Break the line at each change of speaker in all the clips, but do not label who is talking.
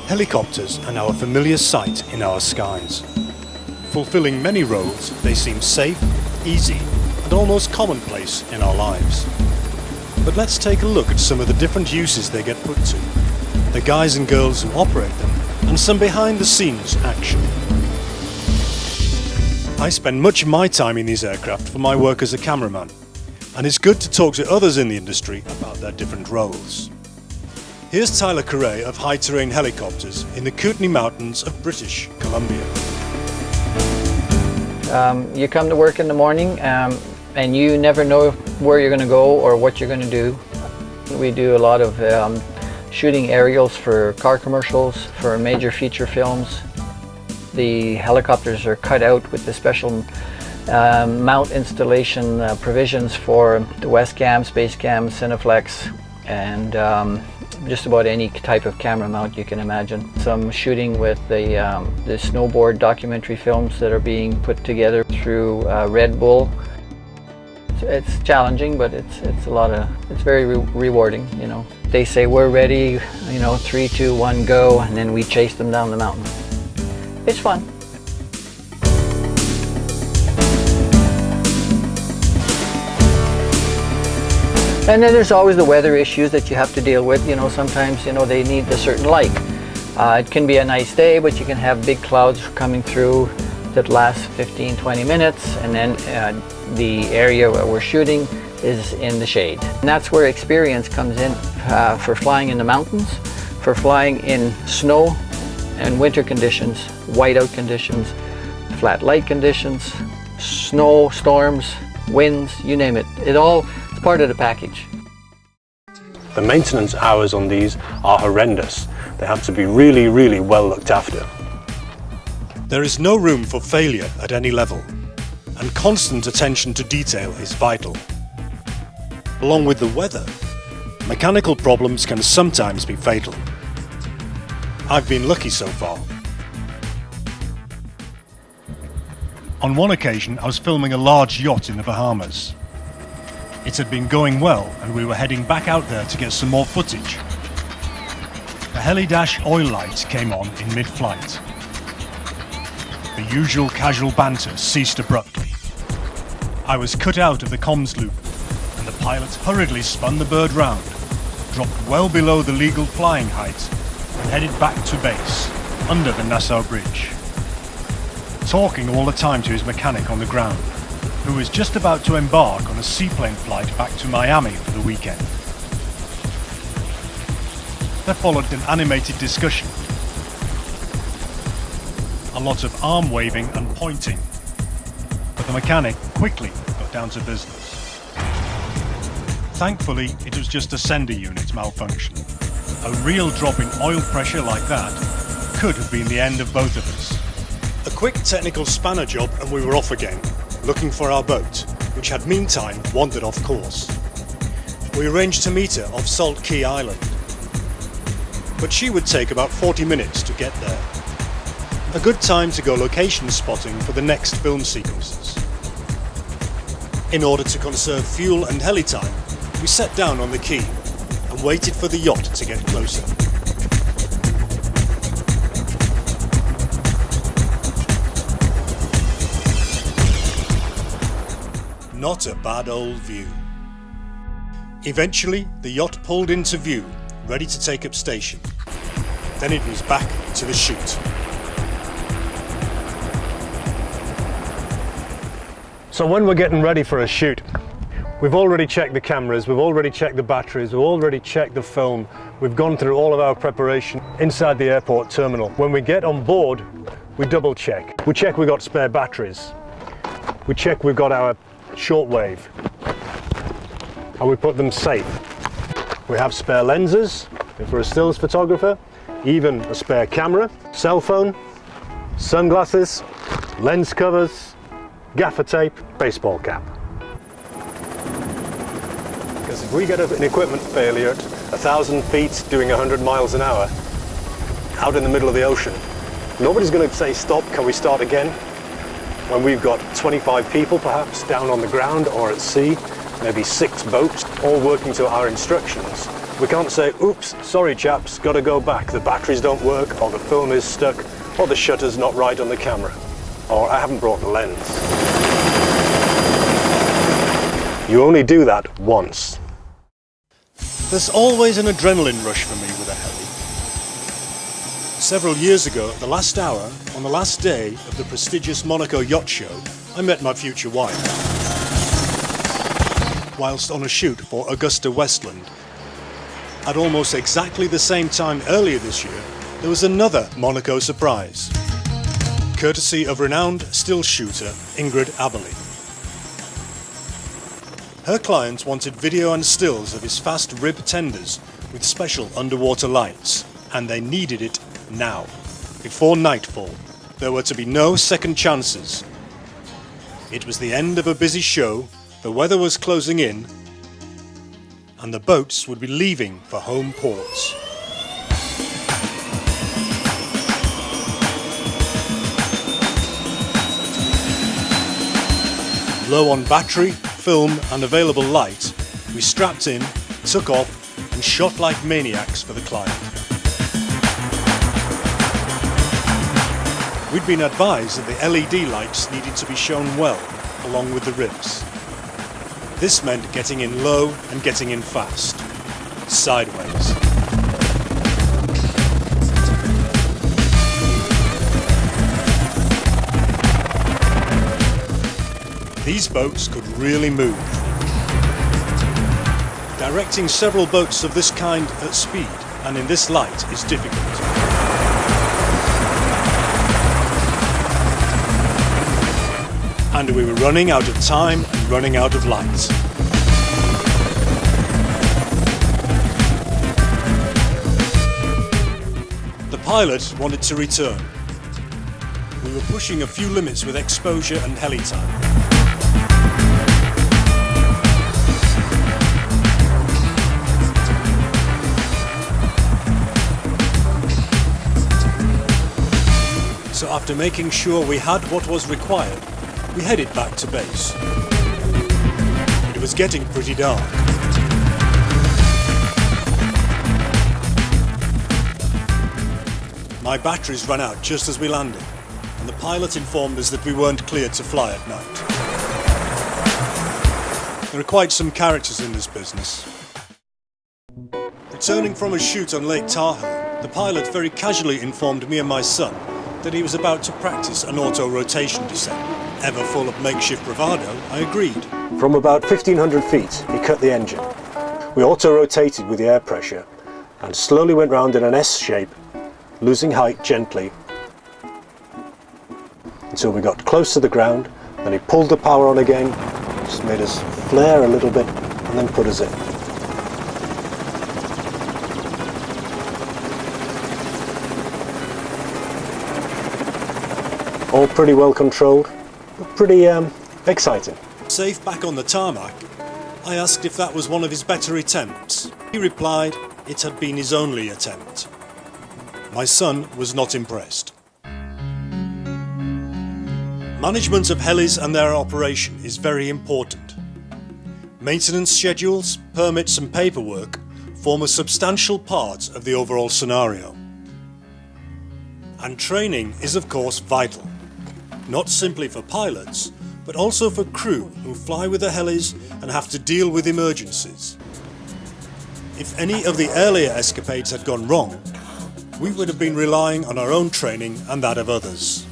Helicopters are now a familiar sight in our skies. Fulfilling many roles, they seem safe, easy, and almost commonplace in our lives. But let's take a look at some of the different uses they get put to, the guys and girls who operate them, and some behind-the-scenes action. I spend much of my time in these aircraft for my work as a cameraman, and it's good to talk to others in the industry about their different roles. Here's Tyler Correa of High Terrain Helicopters in the Kootenay Mountains of British Columbia.
You come to work in the morning and you never know where you're going to go or what you're going to do. We do a lot of shooting aerials for car commercials, for major feature films. The helicopters are cut out with the special mount installation provisions for the Westcam, Spacecam, Cineflex, and just about any type of camera mount you can imagine. Some shooting with the snowboard documentary films that are being put together through Red Bull. It's challenging, but it's very rewarding, you know. They say we're ready, you know, 3, 2, 1, go, and then we chase them down the mountain. It's fun. And then there's always the weather issues that you have to deal with. You know, sometimes, you know, they need a certain light. It can be a nice day, but you can have big clouds coming through that last 15-20 minutes, and then the area where we're shooting is in the shade. And that's where experience comes in for flying in the mountains, for flying in snow and winter conditions, whiteout conditions, flat light conditions, snow, storms, winds, you name it. It all is part of the package.
The maintenance hours on these are horrendous. They have to be really, really well looked after. There is no room for failure at any level, and constant attention to detail is vital. Along with the weather, mechanical problems can sometimes be fatal. I've been lucky so far. On one occasion, I was filming a large yacht in the Bahamas. It had been going well, and we were heading back out there to get some more footage. The heli-dash oil light came on in mid-flight. The usual casual banter ceased abruptly. I was cut out of the comms loop, and the pilot hurriedly spun the bird round, dropped well below the legal flying height, and headed back to base, under the Nassau Bridge, talking all the time to his mechanic on the ground, who was just about to embark on a seaplane flight back to Miami for the weekend. There followed an animated discussion. A lot of arm waving and pointing, but the mechanic quickly got down to business. Thankfully, it was just a sender unit malfunction. A real drop in oil pressure like that could have been the end of both of us. A quick technical spanner job and we were off again, looking for our boat, which had meantime wandered off course. We arranged to meet her off Salt Key Island, but she would take about 40 minutes to get there. A good time to go location spotting for the next film sequences. In order to conserve fuel and heli time, we sat down on the quay and waited for the yacht to get closer. Not a bad old view. Eventually, the yacht pulled into view, ready to take up station. Then it was back to the shoot. So when we're getting ready for a shoot, we've already checked the cameras, we've already checked the batteries, we've already checked the film, we've gone through all of our preparation inside the airport terminal. When we get on board, we double check. We check we've got spare batteries. We check we've got our shortwave, and we put them safe. We have spare lenses, if we're a stills photographer, even a spare camera, cell phone, sunglasses, lens covers, gaffer tape, baseball cap. Because if we get an equipment failure at 1,000 feet doing 100 miles an hour out in the middle of the ocean, nobody's going to say, stop, can we start again? When we've got 25 people perhaps down on the ground or at sea, maybe 6 boats
all working to our instructions, we can't say, oops, sorry chaps, gotta go back, the batteries don't work, or the film is stuck, or the shutter's not right on the camera, or I haven't brought the lens. You only do that once.
There's always an adrenaline rush for me with a heli. Several years ago, at the last hour, on the last day of the prestigious Monaco Yacht Show, I met my future wife. Whilst on a shoot for Augusta Westland. At almost exactly the same time earlier this year, there was another Monaco surprise, courtesy of renowned still shooter Ingrid Aberle. Her client wanted video and stills of his fast rib tenders with special underwater lights, and they needed it now, before nightfall. There were to be no second chances. It was the end of a busy show, the weather was closing in, and the boats would be leaving for home ports. Low on battery, film and available light, we strapped in, took off and shot like maniacs for the client. We'd been advised that the LED lights needed to be shown well, along with the ribs. This meant getting in low and getting in fast, sideways. These boats could really move. Directing several boats of this kind at speed and in this light is difficult. And we were running out of time and running out of light. The pilot wanted to return. We were pushing a few limits with exposure and heli time. So after making sure we had what was required, we headed back to base. It was getting pretty dark. My batteries ran out just as we landed, and the pilot informed us that we weren't cleared to fly at night. There are quite some characters in this business. Returning from a shoot on Lake Tahoe, the pilot very casually informed me and my son that he was about to practice an auto-rotation descent. Ever full of makeshift bravado, I agreed.
From about 1,500 feet, he cut the engine. We auto-rotated with the air pressure and slowly went round in an S shape, losing height gently until we got close to the ground. Then he pulled the power on again, just made us flare a little bit and then put us in. All pretty well controlled, but pretty exciting.
Safe back on the tarmac, I asked if that was one of his better attempts. He replied it had been his only attempt. My son was not impressed. Management of helis and their operation is very important. Maintenance schedules, permits and paperwork form a substantial part of the overall scenario. And training is of course vital. Not simply for pilots, but also for crew who fly with the helis and have to deal with emergencies. If any of the earlier escapades had gone wrong, we would have been relying on our own training and that of others.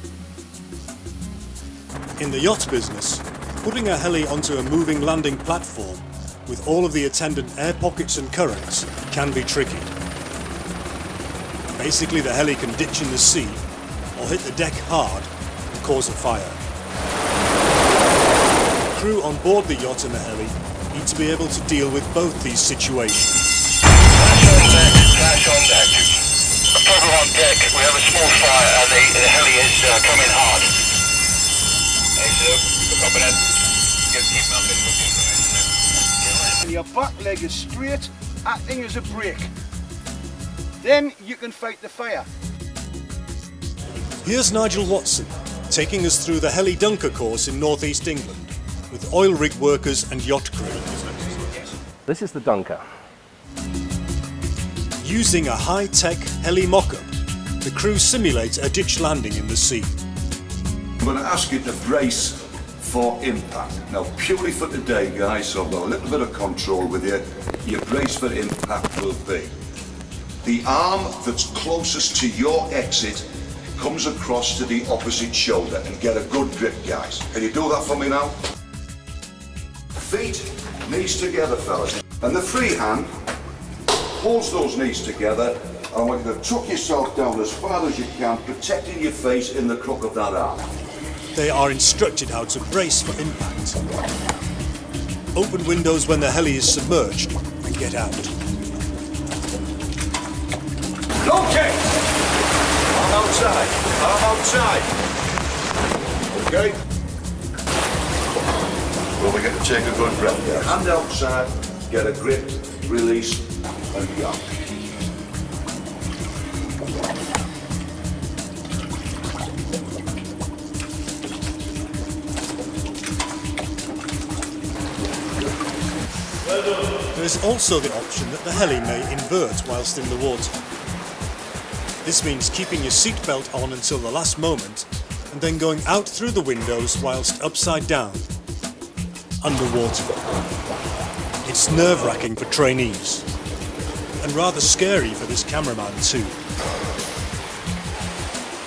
In the yacht business, putting a heli onto a moving landing platform with all of the attendant air pockets and currents can be tricky. Basically, the heli can ditch in the sea or hit the deck hard and cause a fire. Crew on board the yacht and the heli need to be able to deal with both these situations.
Flash on deck. Problem on deck. We have a small fire and the heli is coming hard. Hey, sir. Copy that. Keep up with the information.
And your back leg is straight, acting as a brake. Then you can fight the fire.
Here's Nigel Watson, taking us through the heli dunker course in northeast England, with oil rig workers and yacht crew.
This is the Dunker.
Using a high-tech heli mock-up, the crew simulate a ditch landing in the sea.
I'm going to ask you to brace for impact. Now, purely for today, guys, so I've got a little bit of control with you. Your brace for impact will be the arm that's closest to your exit comes across to the opposite shoulder, and get a good grip, guys. Can you do that for me now? Feet, knees together, fellas. And the free hand holds those knees together, and I want you to tuck yourself down as far as you can, protecting your face in the crook of that arm.
They are instructed how to brace for impact. Open windows when the heli is submerged and get out.
Okay! I'm outside. I'm outside. Okay? Well, we get to take a good breath there. Hand outside, get a grip, release, and go.
There is also the option that the heli may invert whilst in the water. This means keeping your seatbelt on until the last moment and then going out through the windows whilst upside down, underwater. It's nerve-wracking for trainees and rather scary for this cameraman too.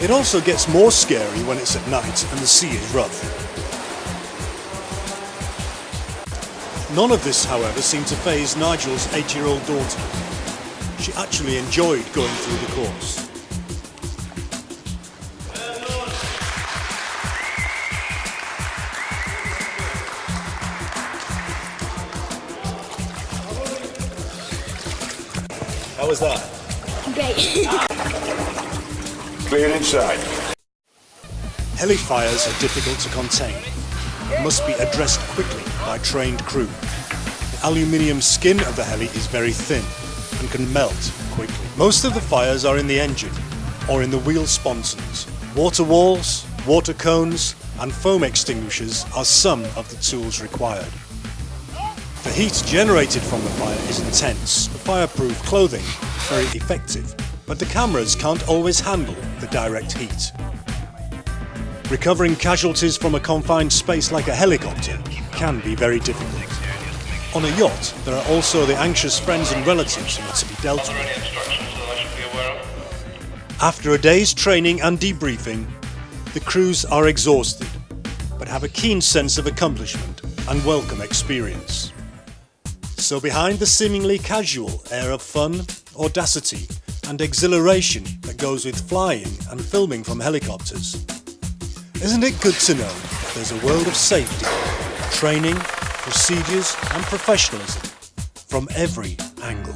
It also gets more scary when it's at night and the sea is rough. None of this, however, seemed to faze Nigel's 8-year-old daughter. She actually enjoyed going through the course. How was that?
Great.
Clear inside.
Heli fires are difficult to contain and must be addressed quickly by trained crew. The aluminium skin of the heli is very thin and can melt quickly. Most of the fires are in the engine or in the wheel sponsons. Water walls, water cones and foam extinguishers are some of the tools required. The heat generated from the fire is intense. The fireproof clothing is very effective, but the cameras can't always handle the direct heat. Recovering casualties from a confined space like a helicopter can be very difficult. On a yacht, there are also the anxious friends and relatives who are to be dealt with. After a day's training and debriefing, the crews are exhausted, but have a keen sense of accomplishment and welcome experience. So behind the seemingly casual air of fun, audacity and exhilaration that goes with flying and filming from helicopters, isn't it good to know there's a world of safety, training, procedures and professionalism from every angle?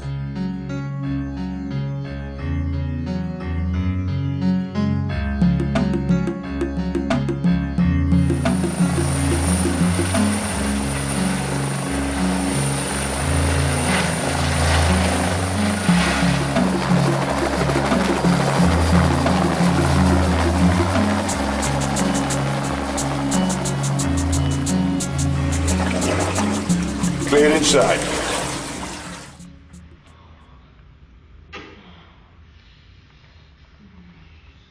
Clear inside.